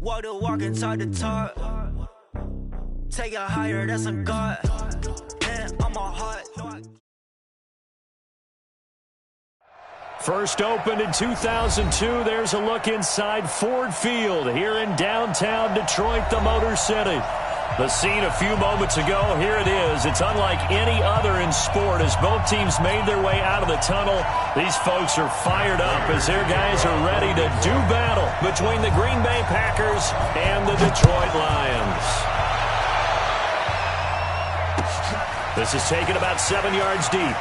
Walk the walk inside the talk. Take it higher, that's a God. Man, I'm a hot. First opened in 2002. There's a look inside Ford Field here in downtown Detroit, the Motor City. The scene a few moments ago, here it is. It's unlike any other in sport as both teams made their way out of the tunnel. These folks are fired up as their guys are ready to do battle between the Green Bay Packers and the Detroit Lions. This is taken about 7 yards deep.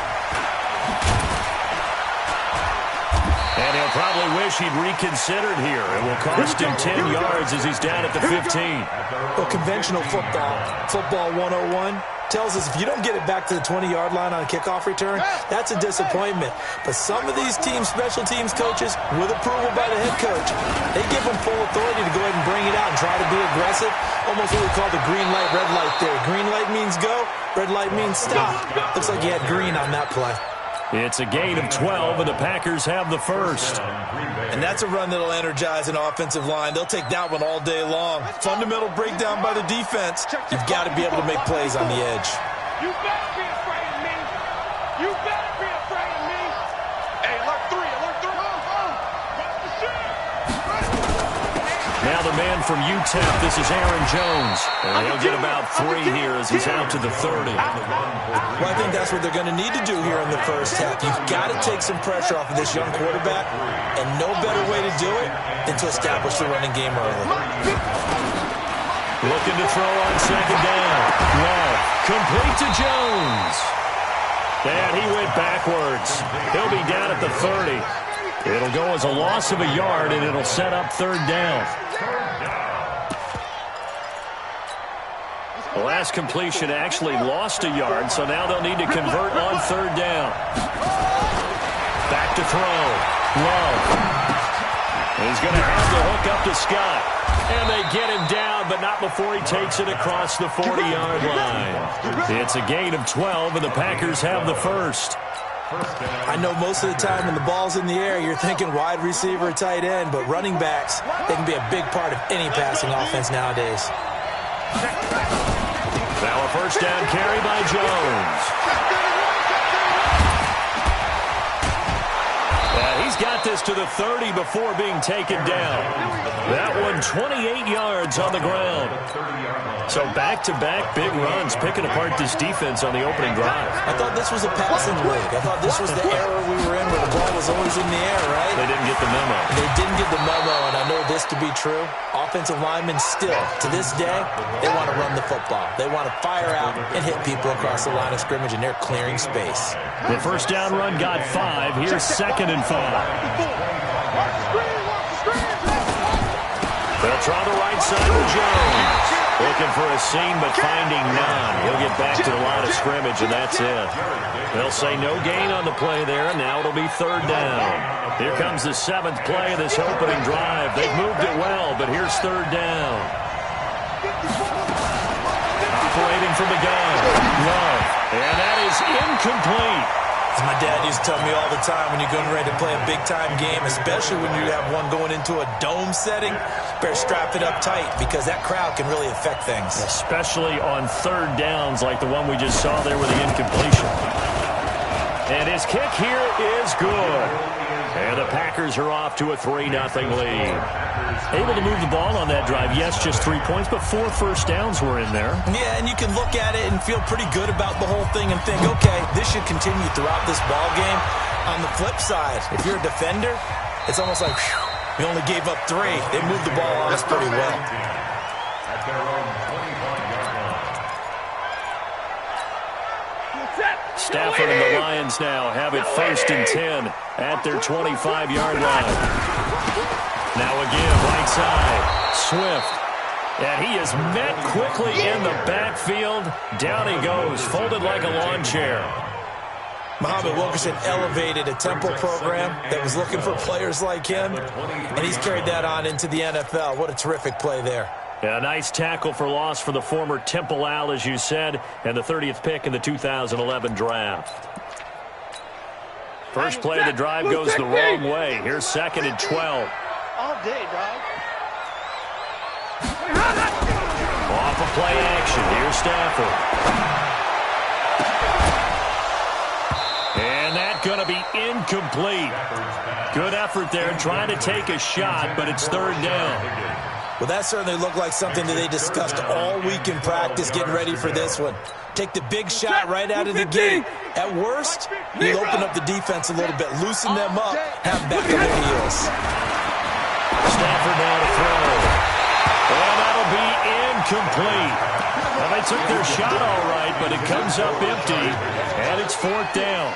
And he'll probably wish he'd reconsidered here. It will cost him 10 yards as he's down at the 15. Well, conventional football 101, tells us if you don't get it back to the 20-yard line on a kickoff return, that's a disappointment. But some of these special teams coaches, with approval by the head coach, they give them full authority to go ahead and bring it out and try to be aggressive. Almost what we call the green light, red light theory. Green light means go, red light means stop. Looks like you had green on that play. It's a gain of 12, and the Packers have the first. And that's a run that'll energize an offensive line. They'll take that one all day long. Fundamental breakdown by the defense. You've got to be able to make plays on the edge. You better be afraid of me. You better be afraid of me. Hey, alert 3, alert 3. What's the shit? Now the man from UTEP, this is Aaron Jones. And he'll get about 3 here as he's out to the 30. Well, I think that's what they're going to need to do here in the first half. You've got to take some pressure off of this young quarterback, and no better way to do it than to establish the running game early. Looking to throw on second down. Love, complete to Jones. And he went backwards. He'll be down at the 30. It'll go as a loss of a yard, and it'll set up third down. The last completion actually lost a yard, so now they'll need to convert on third down. Back to throw. Love. He's going to have the hook up to Scott. And they get him down, but not before he takes it across the 40-yard line. It's a gain of 12, and the Packers have the first. I know most of the time when the ball's in the air, you're thinking wide receiver, tight end, but running backs, they can be a big part of any passing offense nowadays. Now a first down carry by Jones. He's got this to the 30 before being taken down. That one 28 yards on the ground. So back-to-back big runs picking apart this defense on the opening drive. I thought this was a passing league. I thought this was the era we were in where the ball was always in the air, right? They didn't get the memo. They didn't get the memo, and I know this to be true. Offensive linemen still, to this day, they want to run the football. They want to fire out and hit people across the line of scrimmage, and they're clearing space. The first down run got 5. Here's 2nd and 5. They'll try the right side with Jones. Looking for a seam, but finding none. He'll get back to the line of scrimmage, and that's it. They'll say no gain on the play there, and now it'll be third down. Here comes the 7th play of this opening drive. They've moved it well, but here's third down. Operating from the gun. Love. And that is incomplete. As my dad used to tell me all the time, when you're getting ready to play a big-time game, especially when you have one going into a dome setting, better strap it up tight because that crowd can really affect things. Especially on third downs like the one we just saw there with the incompletion. And his kick here is good. And the Packers are off to a 3-0 lead. Able to move the ball on that drive. Yes, just 3 points, but 4 first downs were in there. Yeah, and you can look at it and feel pretty good about the whole thing and think, okay, this should continue throughout this ball game. On the flip side, if you're a defender, it's almost like, whew, we only gave up 3. They moved the ball on us pretty well. Stafford and the Lions now have it 1st and 10 at their 25-yard line. Now again, right side, Swift. And he is met quickly in the backfield. Down he goes, folded like a lawn chair. Muhammad Wilkerson elevated a Temple program that was looking for players like him, and he's carried that on into the NFL. What a terrific play there. A nice tackle for loss for the former Temple Owl, as you said, and the 30th pick in the 2011 draft. First play of the drive goes the wrong way. Here's 2nd and 12. All day, dog. play action. Here's Stafford. And that's going to be incomplete. Good effort there trying to take a shot, but it's third down. Well, that certainly looked like something that they discussed all week in practice getting ready for this one. Take the big shot right out of the gate. At worst, you'll open up the defense a little bit, loosen them up, have back on their heels. Stafford now to throw. And that'll be incomplete. Well, they took their shot all right, but it comes up empty, and it's fourth down.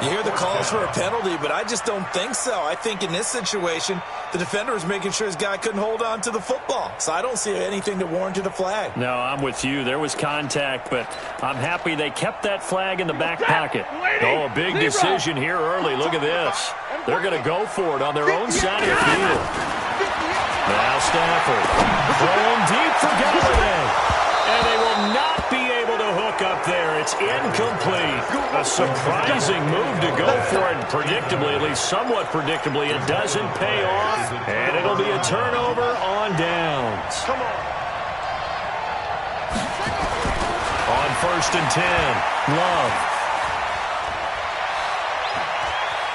You hear the calls for a penalty, but I just don't think so. I think in this situation, the defender was making sure his guy couldn't hold on to the football. So I don't see anything that warranted a flag. No, I'm with you. There was contact, but I'm happy they kept that flag in the back pocket. Oh, a big decision here early. Look at this. They're going to go for it on their own side of the field. Now Stafford throwing deep for Galladay. And they will not be able to hook up there. It's incomplete. A surprising move to go for it. Predictably, at least somewhat predictably, it doesn't pay off. And it'll be a turnover on downs. Come on. On 1st and 10, Love.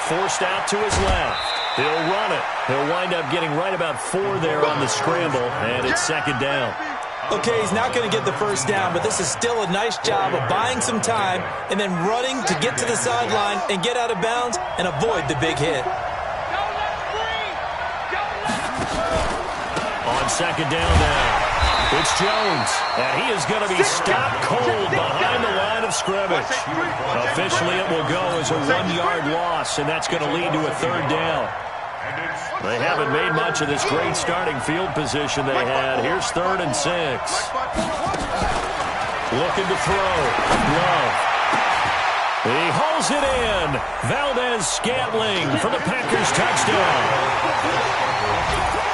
Forced out to his left. He'll run it. He'll wind up getting right about 4 there on the scramble, and it's second down. Okay, he's not going to get the first down, but this is still a nice job of buying some time and then running to get to the sideline and get out of bounds and avoid the big hit. On second down now, it's Jones, and he is going to be stopped cold behind the line of scrimmage. Officially, it will go as a 1-yard loss, and that's going to lead to a third down. They haven't made much of this great starting field position they had. Here's 3rd and 6. Looking to throw. Love. He hauls it in. Valdez-Scantling for the Packers touchdown.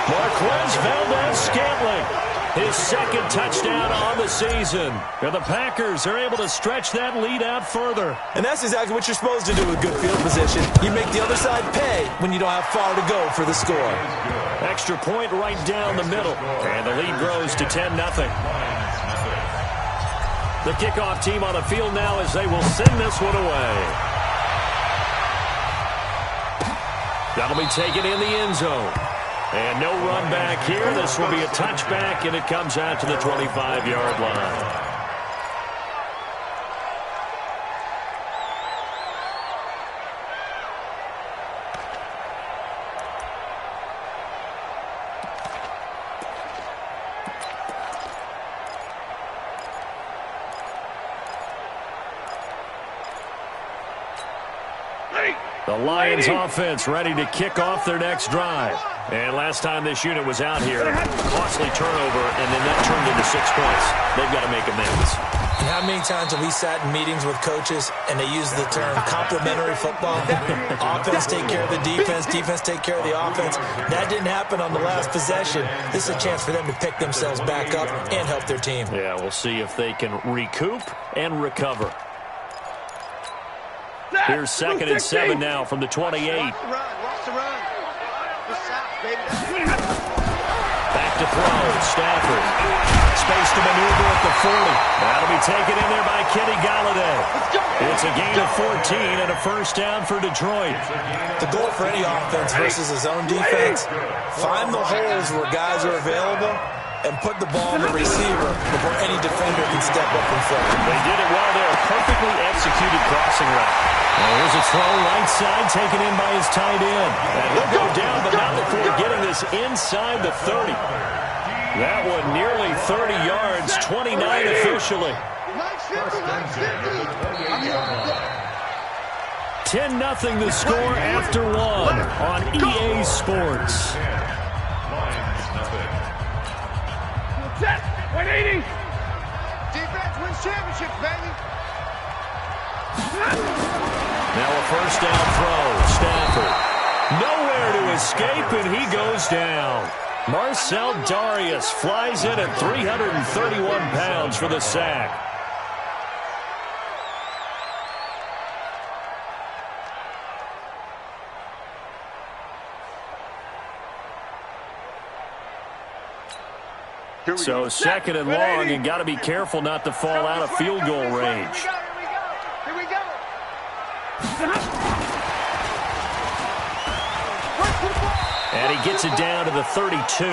Marquez Valdez-Scantling. His second touchdown on the season. And the Packers are able to stretch that lead out further. And that's exactly what you're supposed to do with good field position. You make the other side pay when you don't have far to go for the score. Extra point right down the middle. And the lead grows to 10-0. The kickoff team on the field now as they will send this one away. That'll be taken in the end zone. And no run back here. This will be a touchback, and it comes out to the 25-yard line. The Lions offense ready to kick off their next drive. And last time this unit was out here, costly turnover, and then that turned into 6 points. They've got to make amends. And how many times have we sat in meetings with coaches and they use the term complementary football? Offense take care of the defense, defense take care of the offense. That didn't happen on the last possession. This is a chance for them to pick themselves back up and help their team. Yeah, we'll see if they can recoup and recover. Here's 2nd and 7 now from the 28. Watch the run. Back to throw. Stafford. Space to maneuver at the 40. That'll be taken in there by Kenny Galladay. It's a gain of 14 and a first down for Detroit. The goal for any offense versus a zone defense, find the holes where guys are available and put the ball in the receiver before any defender can step up in front. They did it well there. Perfectly executed crossing route. Well, here's a throw right side taken in by his tight end. And he'll go down, but not before getting this inside the 30. That one nearly 30 yards, 29 officially. 10-0 the score after one on EA Sports. 180. Defense wins championships, baby. Now a first down throw. Stafford. Nowhere to escape, and he goes down. Marcel Darius flies in at 331 pounds for the sack. So second and long, and got to be careful not to fall out of field goal range. Here we go. And he gets it down to the 32.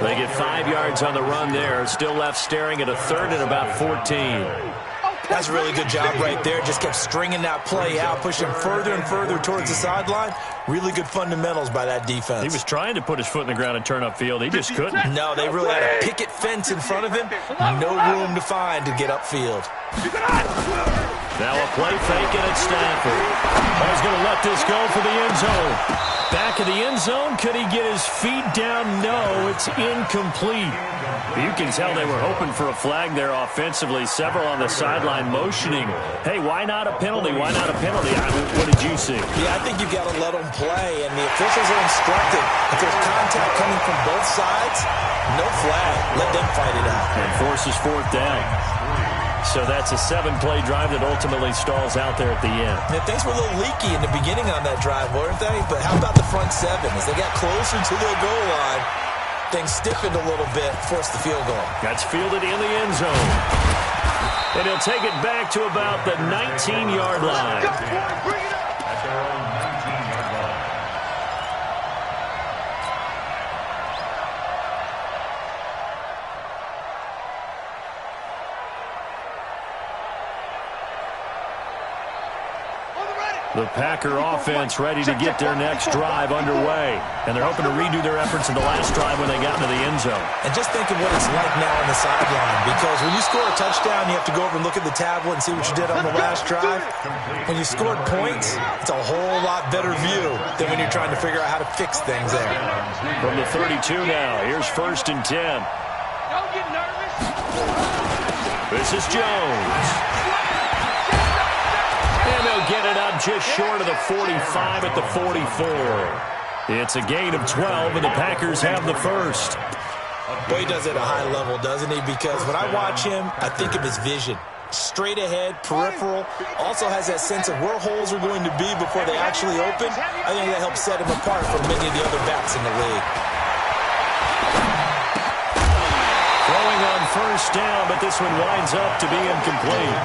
They get 5 yards on the run there. Still left staring at a third and about 14. That's a really good job right there. Just kept stringing that play out, pushing further and further towards the sideline. Really good fundamentals by that defense. He was trying to put his foot in the ground and turn upfield. He just couldn't. No, they really had a picket fence in front of him. No room to find to get upfield. Now a play fake, and it's Stafford. He's going to let this go for the end zone. Back of the end zone. Could he get his feet down? No, it's incomplete. You can tell they were hoping for a flag there offensively. Several on the sideline motioning. Hey, why not a penalty? Why not a penalty? What did you see? Yeah, I think you've got to let them play, and the officials are instructed. If there's contact coming from both sides, no flag. Let them fight it out. And forces fourth down. So that's a 7-play drive that ultimately stalls out there at the end. And things were a little leaky in the beginning on that drive, weren't they? But how about the front seven? As they got closer to the goal line, things stiffened a little bit, forced the field goal. That's fielded in the end zone. And he'll take it back to about the 19-yard line. Bring it up. The Packer offense ready to get their next drive underway. And they're hoping to redo their efforts in the last drive when they got into the end zone. And just think of what it's like now on the sideline. Because when you score a touchdown, you have to go over and look at the tablet and see what you did on the last drive. When you scored points, it's a whole lot better view than when you're trying to figure out how to fix things there. From the 32 now, here's 1st and 10. Don't get nervous. This is Jones. And they'll get it up just short of the 45 at the 44. It's a gain of 12, and the Packers have the first. Boy, he does it at a high level, doesn't he? Because when I watch him, I think of his vision. Straight ahead, peripheral. Also has that sense of where holes are going to be before they actually open. I think that helps set him apart from many of the other backs in the league. Throwing on 1st down, but this one winds up to be incomplete.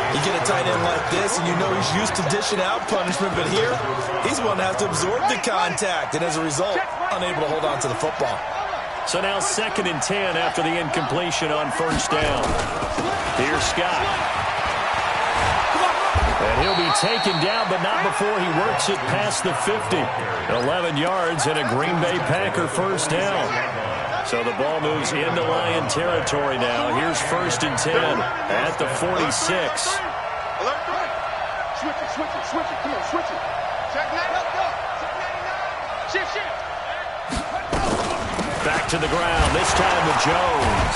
You get a tight end like this, and you know he's used to dishing out punishment, but here, he's the one that has to absorb the contact, and as a result, unable to hold on to the football. So now 2nd and 10 after the incompletion on 1st down. Here's Scott. And he'll be taken down, but not before he works it past the 50. 11 yards and a Green Bay Packer 1st down. So the ball moves into Lion territory now. Here's 1st and 10 at the 46. Switch it. Come on, switch it. Check 9, let's go. Check 99. Shift. Back to the ground, this time with Jones.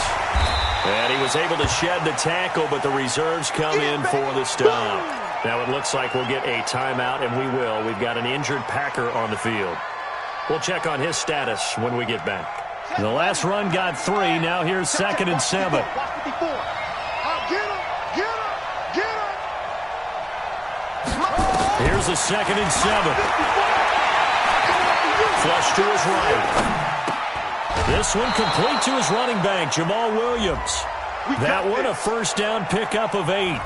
And he was able to shed the tackle, but the reserves come in for the stop. Now it looks like we'll get a timeout, and we will. We've got an injured Packer on the field. We'll check on his status when we get back. The last run got 3. Now here's 2nd and 7. Get him. Here's a 2nd and 7. Flush to his right. This one complete to his running back, Jamal Williams. That one a 1st down pickup of 8.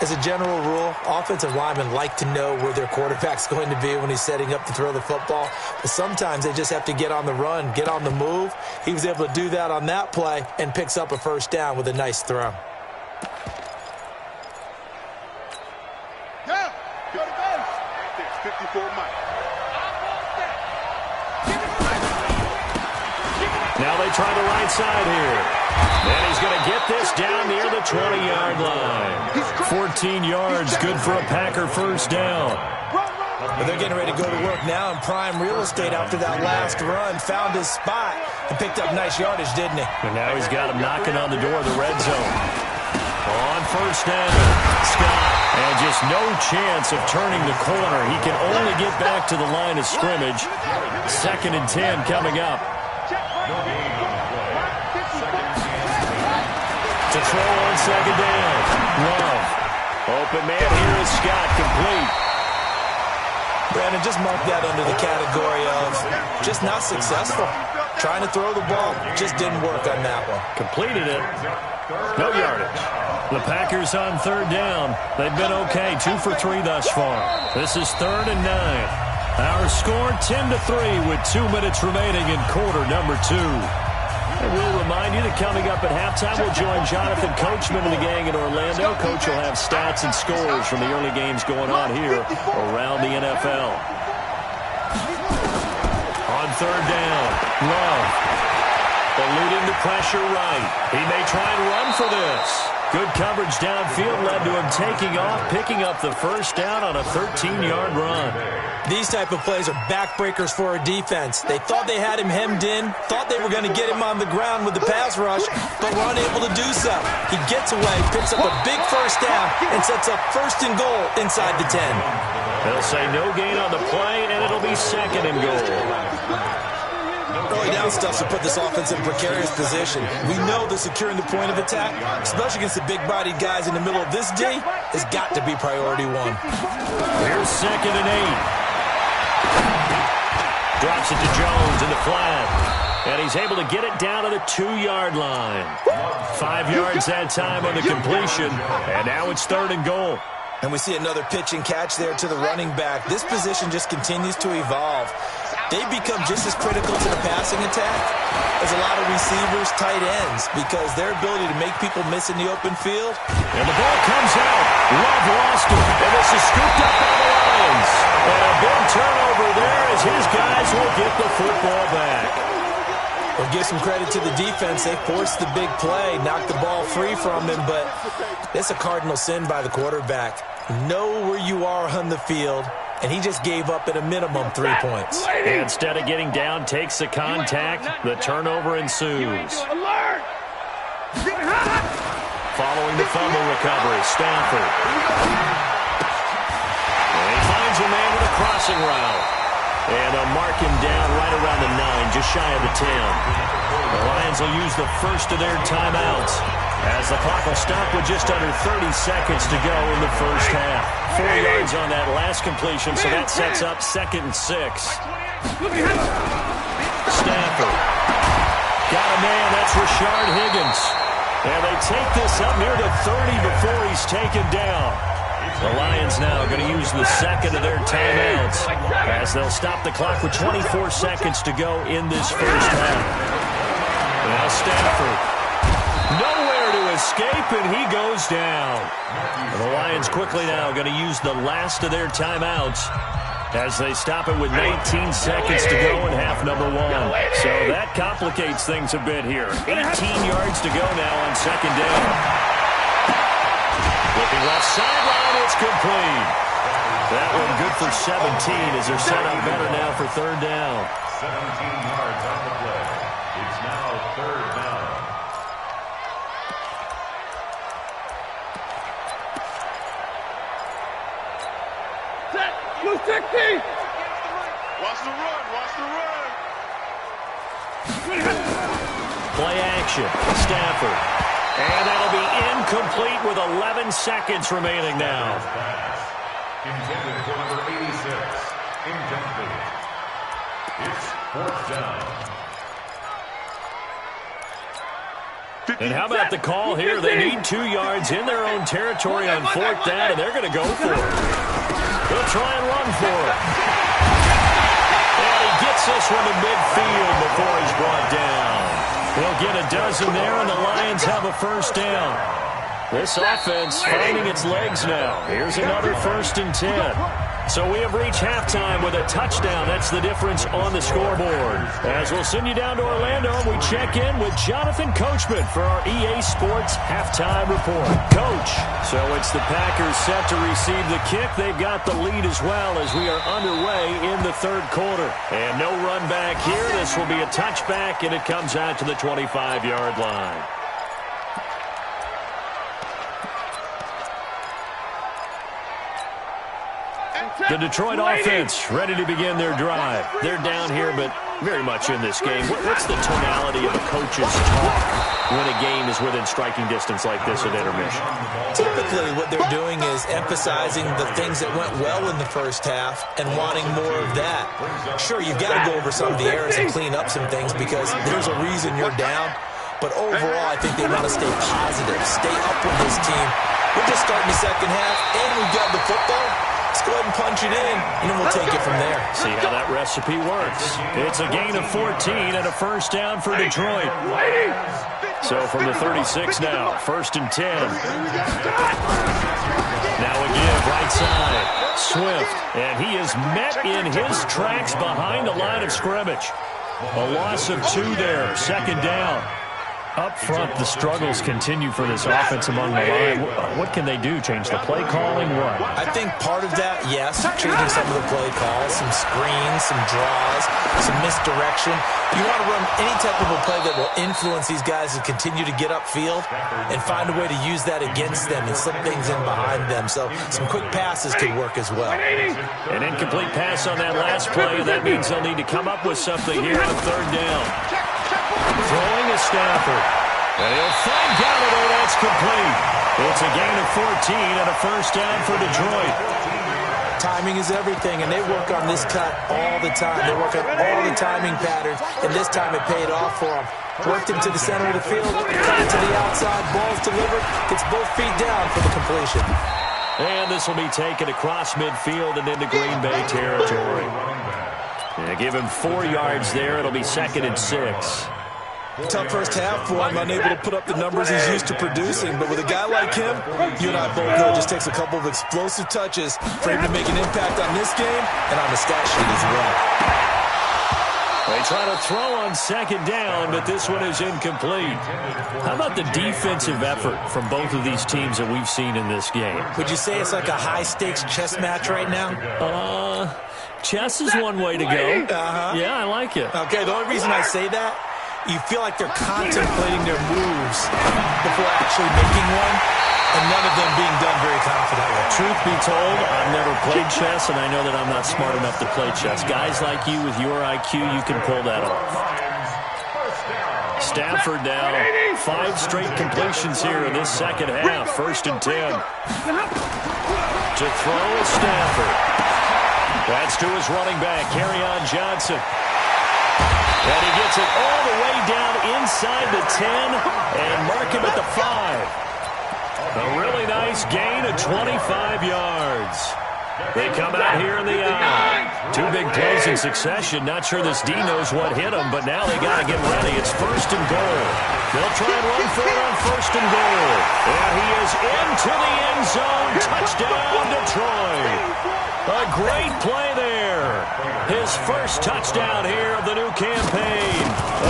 As a general rule, offensive linemen like to know where their quarterback's going to be when he's setting up to throw the football. But sometimes they just have to get on the run, get on the move. He was able to do that on that play and picks up a 1st down with a nice throw. Yeah, go to base. 54 Mike. Now they try the right side here. And he's going to get this down near the 20-yard line. 14 yards, good for a Packer 1st down. But they're getting ready to go to work now in prime real estate after that last run. Found his spot and picked up nice yardage, didn't he? And now he's got him knocking on the door of the red zone. On 1st down, Scott. And just no chance of turning the corner. He can only get back to the line of scrimmage. 2nd and 10 coming up. To throw on 2nd down. Love. Open man here is Scott, complete. Brandon, just mark that under the category of just not successful. Trying to throw the ball just didn't work on that one. Completed it. No yardage. The Packers on third down. They've been okay, 2 for 3 thus far. This is 3rd and 9. Our score 10-3 with 2 minutes remaining in quarter number 2. And we'll remind you that coming up at halftime, we'll join Jonathan Coachman and the gang in Orlando. Coach will have stats and scores from the early games going on here around the NFL. On third down, Love. Eluding the pressure right. He may try and run for this. Good coverage downfield led to him taking off, picking up the first down on a 13-yard run. These type of plays are backbreakers for a defense. They thought they had him hemmed in, thought they were going to get him on the ground with the pass rush, but were unable to do so. He gets away, picks up a big first down, and sets up 1st and goal inside the 10. They'll say no gain on the play, and it'll be 2nd and goal. Early down stuff to put this offense in a precarious position. We know that securing the point of attack, especially against the big-bodied guys in the middle of this D, has got to be priority 1. Here's 2nd and 8. Drops it to Jones in the flat. And he's able to get it down to the 2-yard line. 5 yards that time on the completion. And now it's 3rd and goal. And we see another pitch and catch there to the running back. This position just continues to evolve. They've become just as critical to the passing attack as a lot of receivers, tight ends, because their ability to make people miss in the open field. And the ball comes out. Love lost it. And this is scooped up by the Lions. And a big turnover there as his guys will get the football back. We'll give some credit to the defense. They forced the big play, knocked the ball free from him, but it's a cardinal sin by the quarterback. Know where you are on the field, and he just gave up at a minimum 3 points. Instead of getting down, takes the contact. The turnover ensues. Following the fumble recovery, Stafford. And he finds a man with a crossing route. And they'll mark him down right around the 9, just shy of the 10. The Lions will use the first of their timeouts as the clock will stop with just under 30 seconds to go in the first half. 4 yards on that last completion, so that sets up 2nd and 6. Stafford. Got a man, that's Rashard Higgins. And they take this up near the 30 before he's taken down. The Lions now going to use the 2nd of their timeouts as they'll stop the clock with 24 seconds to go in this first half. Now Stafford. Nowhere to escape, and he goes down. And the Lions quickly now going to use the last of their timeouts as they stop it with 19 seconds to go in half number 1. So that complicates things a bit here. 18 yards to go now on 2nd down. Looking left sideline, it's complete. That one good for 17 as they're set up better now for 3rd down. 17 yards on the play. It's now 3rd down. Set. Blue 60. Watch the run. Watch the run. Play action. Stafford. And that'll be incomplete with 11 seconds remaining now. Intended for number 86. Incomplete. It's 4th down. And how about the call here? They need 2 yards in their own territory on 4th down, and they're going to go for it. They'll try and run for it. And he gets this one to midfield before he's brought down. They'll get a dozen there, and the Lions have a first down. This offense finding its legs now. Here's another 1st and 10. So we have reached halftime with a touchdown. That's the difference on the scoreboard. As we'll send you down to Orlando, and we check in with Jonathan Coachman for our EA Sports halftime report. Coach, so it's the Packers set to receive the kick. They've got the lead as well as we are underway in the 3rd quarter. And no run back here. This will be a touchback, and it comes out to the 25-yard line. The Detroit offense ready to begin their drive. They're down here, but very much in this game. What's the tonality of a coach's talk when a game is within striking distance like this at intermission? Typically, what they're doing is emphasizing the things that went well in the first half and wanting more of that. Sure, you've got to go over some of the errors and clean up some things because there's a reason you're down. But overall, I think they want to stay positive, stay up with this team. We're just starting the second half, and we've got the football. Let's go ahead and punch it in, and then we'll take it from there. See how that recipe works. It's a gain of 14 and a first down for Detroit. So from the 36 now, 1st and 10. Now a give, right side. Swift, and he is met in his tracks behind the line of scrimmage. A loss of 2 there, 2nd down. Up front, the struggles continue for this offense among the line. What can they do? Change the play calling? What? I think part of that, yes, changing some of the play calls, some screens, some draws, some misdirection. You want to run any type of a play that will influence these guys to continue to get upfield and find a way to use that against them and slip things in behind them. So some quick passes could work as well. An incomplete pass on that last play, and that means they'll need to come up with something here on 3rd down. Throwing is Stafford. And he'll find Galladay. That's complete. It's a gain of 14 and a first down for Detroit. Timing is everything, and they work on this cut all the time. They work on all the timing patterns, and this time it paid off for them. Worked him to the center of the field, cut it to the outside, ball's delivered, gets both feet down for the completion. And this will be taken across midfield and into Green Bay territory. And give him 4 yards there. It'll be 2nd and 6. Tough first half for him, unable to put up the numbers he's used to producing. But with a guy like him, you and I both know it just takes a couple of explosive touches for him to make an impact on this game and on the stat sheet as well. They try to throw on 2nd down, but this one is incomplete. How about the defensive effort from both of these teams that we've seen in this game? Would you say it's like a high-stakes chess match right now? Chess is one way to go. Yeah, I like it. Okay, the only reason I say that, you feel like they're contemplating their moves before actually making one, and none of them being done very confidently. Truth be told, I've never played chess, and I know that I'm not smart enough to play chess. Guys like you with your IQ, you can pull that off. Stafford now, 5 straight completions here in this second half. 1st and 10. To throw is Stafford. That's to his running back, Kerryon Johnson. And he gets it all the way down inside the 10 and mark him at the 5. A really nice gain of 25 yards. They come out here in the eye. 2 big plays in succession. Not sure this D knows what hit him, but now they got to get ready. It's 1st and goal. They'll try and run for it on 1st and goal. And he is into the end zone. Touchdown, Detroit. A great play there. His first touchdown here of the new campaign,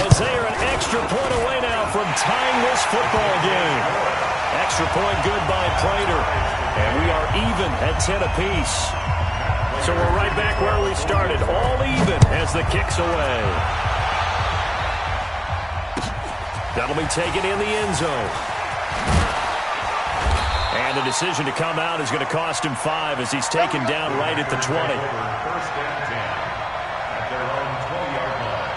as they are an extra point away now from tying this football game. Extra point good by Prater. And we are even at 10 apiece. So we're right back where we started. All even as the kick's away. That'll be taken in the end zone. And the decision to come out is going to cost him 5 as he's taken down right at the 20. 1st and 10 at their own 12-yard line.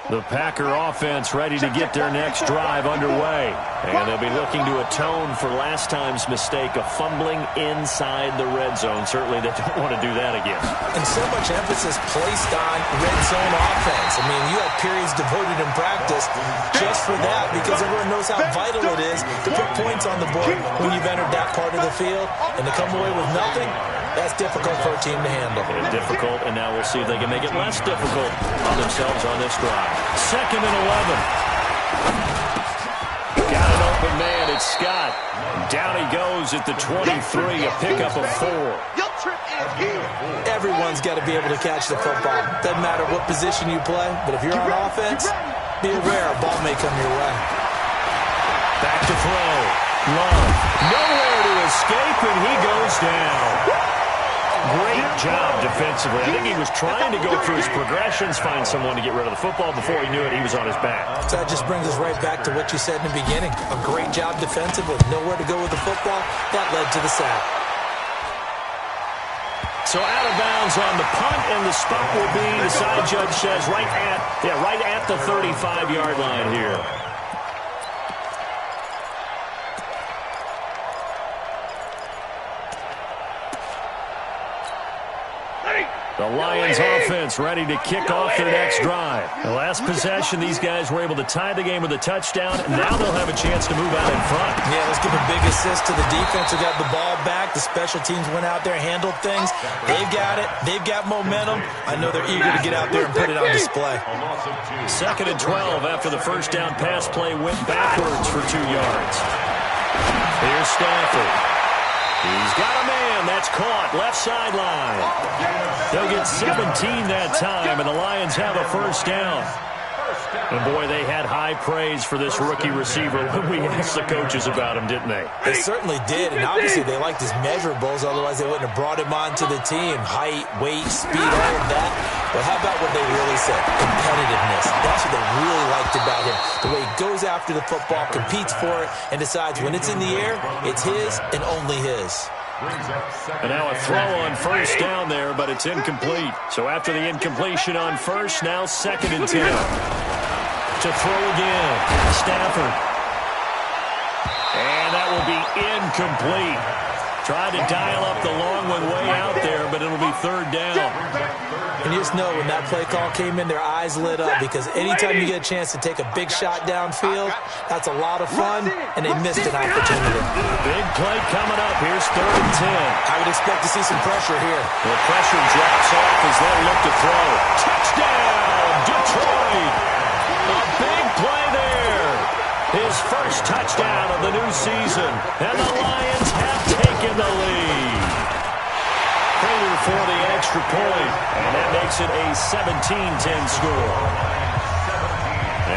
The Packer offense ready to get their next drive underway. And they'll be looking to atone for last time's mistake of fumbling inside the red zone. Certainly they don't want to do that again. And so much emphasis placed on red zone offense. I mean, you have periods devoted in practice just for that because everyone knows how vital it is to put points on the board when you've entered that part of the field. And to come away with nothing, that's difficult for a team to handle. Difficult, and now we'll see if they can make it less difficult on themselves on this drive. 2nd and 11. Got an open man. It's Scott. Down he goes at the 23, a pickup of 4. Everyone's got to be able to catch the football. Doesn't matter what position you play, but if you're on offense, be aware a ball may come your way. Back to throw. Love. Nowhere to escape, and he goes down. Great job defensively. I think he was trying to go through his progressions, find someone to get rid of the football. Before he knew it, he was on his back. So that just brings us right back to what you said in the beginning. A great job defensively. Nowhere to go with the football. That led to the sack. So out of bounds on the punt, and the spot will be, the side judge says, right at the 35-yard line here. The Lions offense ready to kick off their next drive. The last possession, these guys were able to tie the game with a touchdown, and now they'll have a chance to move out in front. Yeah, let's give a big assist to the defense who got the ball back. The special teams went out there, handled things. They've got it. They've got momentum. I know they're eager to get out there and put it on display. 2nd and 12 after the first down pass play went backwards for 2 yards. Here's Stafford. He's got a man. That's caught. Left sideline. They'll get 17 that time, and the Lions have a first down. And, boy, they had high praise for this rookie receiver when we asked the coaches about him, didn't they? They certainly did, and obviously they liked his measurables. Otherwise, they wouldn't have brought him onto the team. Height, weight, speed, all of that. But how about what they really said? Competitiveness. That's what they really liked about him. The way he goes after the football, competes for it, and decides when it's in the air, it's his and only his. And now a throw on first down there, but it's incomplete. So after the incompletion on first, now 2nd and 10. To throw again. Stafford. And that will be incomplete. Tried to dial up the long one way out there, but it'll be 3rd down. And you just know when that play call came in, their eyes lit up, because anytime you get a chance to take a big shot downfield, that's a lot of fun, and they missed an opportunity. Big play coming up. Here's 3rd and 10. I would expect to see some pressure here. The pressure drops off as they look to throw. Touchdown, Detroit! A big play there. His first touchdown of the new season, and the Lions have taken the lead. Prater for the extra point, and that makes it a 17-10 score.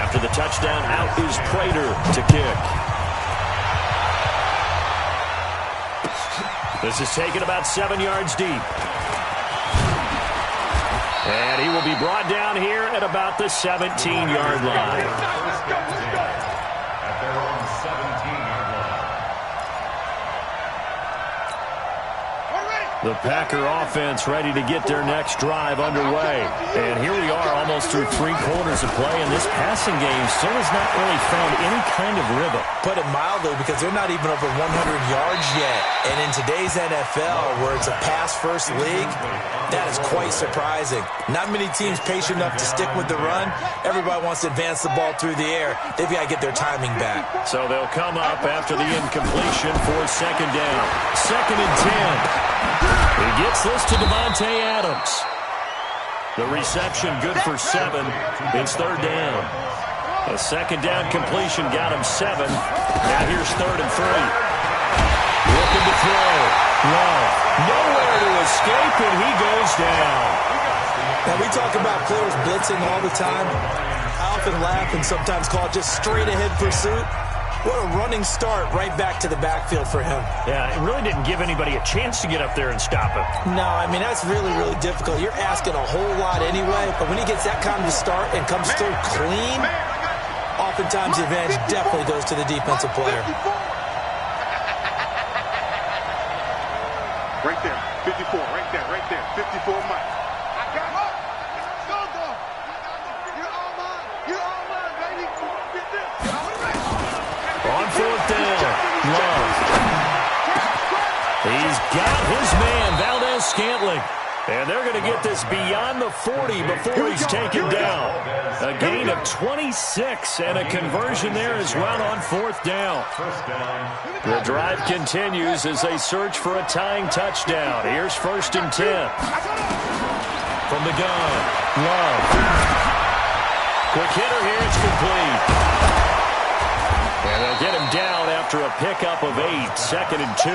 After the touchdown, out is Prater to kick. This is taken about 7 yards deep. And he will be brought down here at about the 17-yard line. At their own 17-yard line. The Packer offense ready to get their next drive underway. And here we are almost through 3 quarters of play, and this passing game still has not really found any kind of rhythm. Put it mildly, because they're not even over 100 yards yet. And in today's NFL, where it's a pass-first league, that is quite surprising. Not many teams patient enough to stick with the run. Everybody wants to advance the ball through the air. They've got to get their timing back. So they'll come up after the incompletion for 2nd down. 2nd and 10. He gets this to Devontae Adams. The reception good for 7. It's 3rd down. A 2nd down completion got him 7. Now here's 3rd and 3. Looking to throw. Love. Nowhere to escape, and he goes down. Now, we talk about players blitzing all the time. I often laugh and sometimes call it just straight-ahead pursuit. What a running start right back to the backfield for him. Yeah, it really didn't give anybody a chance to get up there and stop him. No, I mean, that's really, really difficult. You're asking a whole lot anyway, but when he gets that kind of a start and comes through clean, oftentimes the advantage definitely goes to the defensive player. Right there, 54, right there, 54 Mike. I got him. Go. You're all mine, baby. Get this. On 4th down, Love. He's got his man, Valdez-Scantling. And they're going to get this beyond the 40 before he's taken down. A gain of 26 and a conversion there as well on 4th down. The drive continues as they search for a tying touchdown. Here's 1st and 10. From the gun, Love. Quick hitter here, it's complete. And they'll get him down after a pickup of 8, 2nd and 2.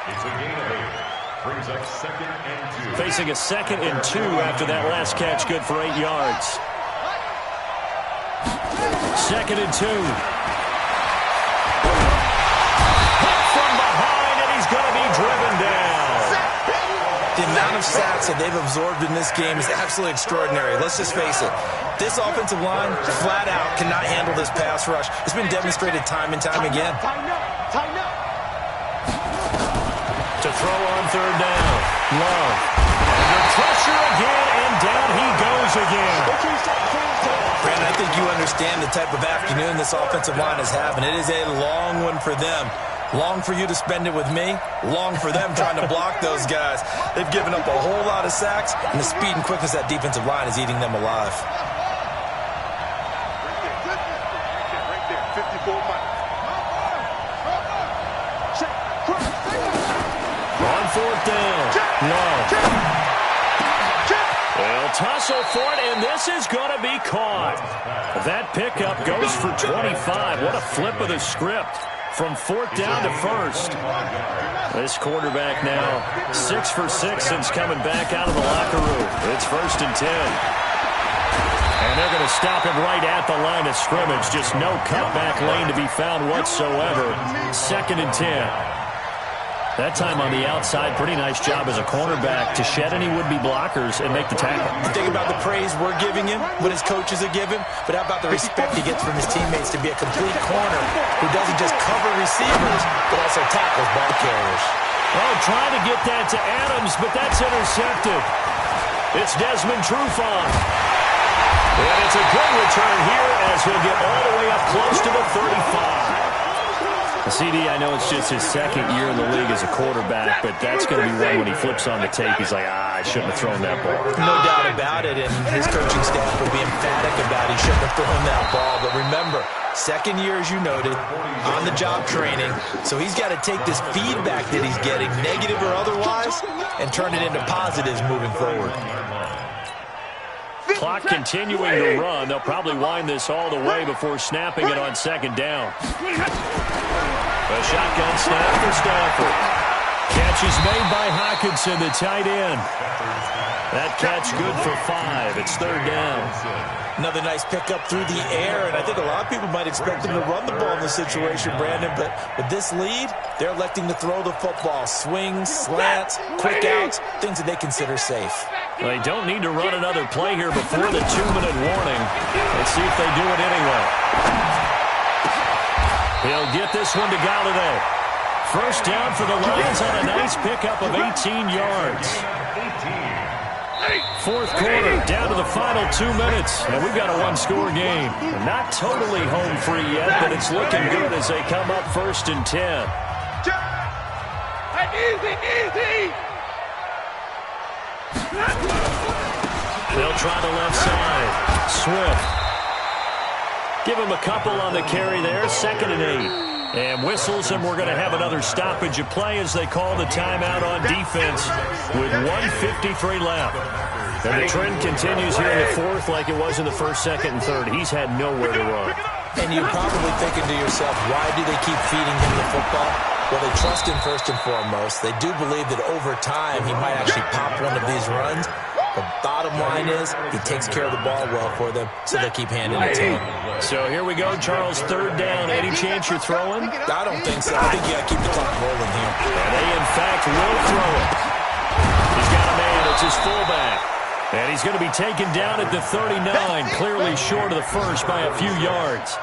It's a gain of 8. Brings up 2nd and 2. Facing a 2nd and 2 after that last catch, good for 8 yards. 2nd and 2. Hit from behind, and he's going to be driven amount of sacks that they've absorbed in this game is absolutely extraordinary. Let's just face it. This offensive line, flat out, cannot handle this pass rush. It's been demonstrated time and time again. Tighten up. To throw on third down. Love. Under pressure again, and down he goes again. Brandon, I think you understand the type of afternoon this offensive line is having. It is a long one for them. Long for you to spend it with me. Long for them trying to block those guys. They've given up a whole lot of sacks, and the speed and quickness of that defensive line is eating them alive. Right there, 54 miles. On fourth down. Love. They'll tussle for it, and this is going to be caught. That pickup goes for 25. What a flip of the script. From fourth down to first. This quarterback now 6 for 6 since coming back out of the locker room. It's 1st and 10. And they're going to stop him right at the line of scrimmage. Just no cutback lane to be found whatsoever. 2nd and 10. That time on the outside, pretty nice job as a cornerback to shed any would-be blockers and make the tackle. Think about the praise we're giving him, what his coaches are giving, but how about the respect he gets from his teammates to be a complete corner who doesn't just cover receivers, but also tackles ball carriers. Oh, trying to get that to Adams, but that's intercepted. It's Desmond Trufant. And it's a good return here as he'll get all the way up close to the 35. CD, I know it's just his 2nd year in the league as a quarterback, but that's going to be one when he flips on the tape. He's like, I shouldn't have thrown that ball. No doubt about it, and his coaching staff will be emphatic about he shouldn't have thrown that ball. But remember, 2nd year, as you noted, on-the-job training, so he's got to take this feedback that he's getting, negative or otherwise, and turn it into positives moving forward. Clock continuing to run. They'll probably wind this all the way before snapping it on 2nd down. A shotgun snap for Stafford. Catch is made by Hockenson, the tight end. That catch good for 5. It's 3rd down. Another nice pickup through the air, and I think a lot of people might expect him to run the ball in this situation, Brandon, but with this lead, they're electing to throw the football. Swings, slants, quick outs, things that they consider safe. Well, they don't need to run another play here before the 2-minute warning. Let's see if they do it anyway. He'll get this one to Galladay. 1st down for the Lions on a nice pickup of 18 yards. 4th quarter, down to the final 2 minutes, and we've got a 1-score game. Not totally home free yet, but it's looking good as they come up 1st and 10. Easy. They'll try the left side. Swift. Give him a couple on the carry there. 2nd and 8. And whistles, and we're going to have another stoppage of play as they call the timeout on defense with 1:53 left. And the trend continues here in the 4th like it was in the 1st, 2nd, and 3rd. He's had nowhere to run. And you're probably thinking to yourself, why do they keep feeding him the football? Well, they trust him first and foremost. They do believe that over time he might actually pop one of these runs. The bottom line is he takes care of the ball well for them, so they'll keep handing it to him. So here we go, Charles, 3rd down. Any chance you're throwing? I don't think so. I think you got to keep the clock rolling here. And they, in fact, will throw it. He's got a man. It's his fullback. And he's going to be taken down at the 39, clearly short of the first by a few yards.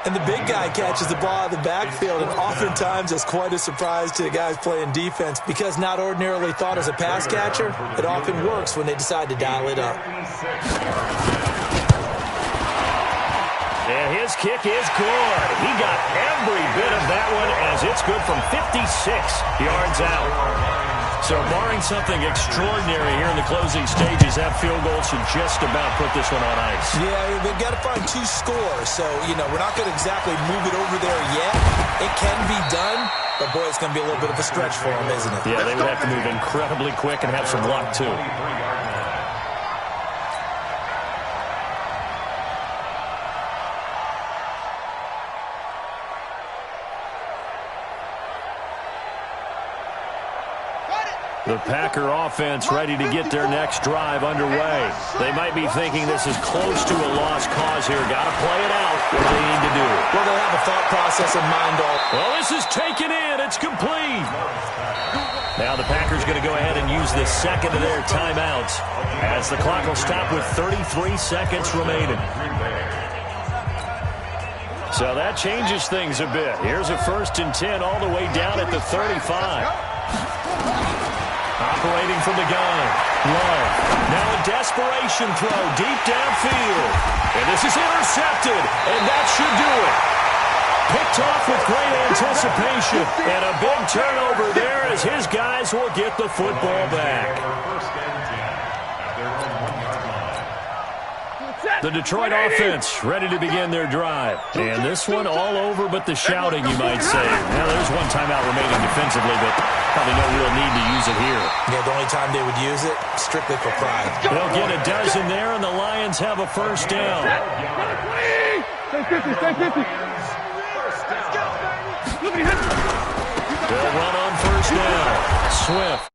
And the big guy catches the ball out of the backfield, and oftentimes it's quite a surprise to the guys playing defense because not ordinarily thought as a pass catcher, it often works when they decide to dial it up. And his kick is good. He got every bit of that one as it's good from 56 yards out. So barring something extraordinary here in the closing stages, that field goal should just about put this one on ice. Yeah, they've got to find 2 scores. So, we're not going to exactly move it over there yet. It can be done, but boy, it's going to be a little bit of a stretch for them, isn't it? Yeah, they would have to move incredibly quick and have some luck, too. The Packer offense ready to get their next drive underway. They might be thinking this is close to a lost cause here. Got to play it out. What do they need to do? Well, they have a thought process in mind. Well, this is taken in. It's complete. Now the Packers going to go ahead and use the second of their timeouts as the clock will stop with 33 seconds remaining. So that changes things a bit. Here's a 1st and 10 all the way down at the 35. Operating from the gun. Love. Now a desperation throw deep downfield. And this is intercepted. And that should do it. Picked off with great anticipation. And a big turnover there as his guys will get the football back. The Detroit offense ready to begin their drive. And this one all over but the shouting, you might say. Now, there's one timeout remaining defensively, but probably no real need to use it here. Yeah, the only time they would use it, strictly for pride. They'll get a dozen there, and the Lions have a 1st down. They'll run on 1st down. Swift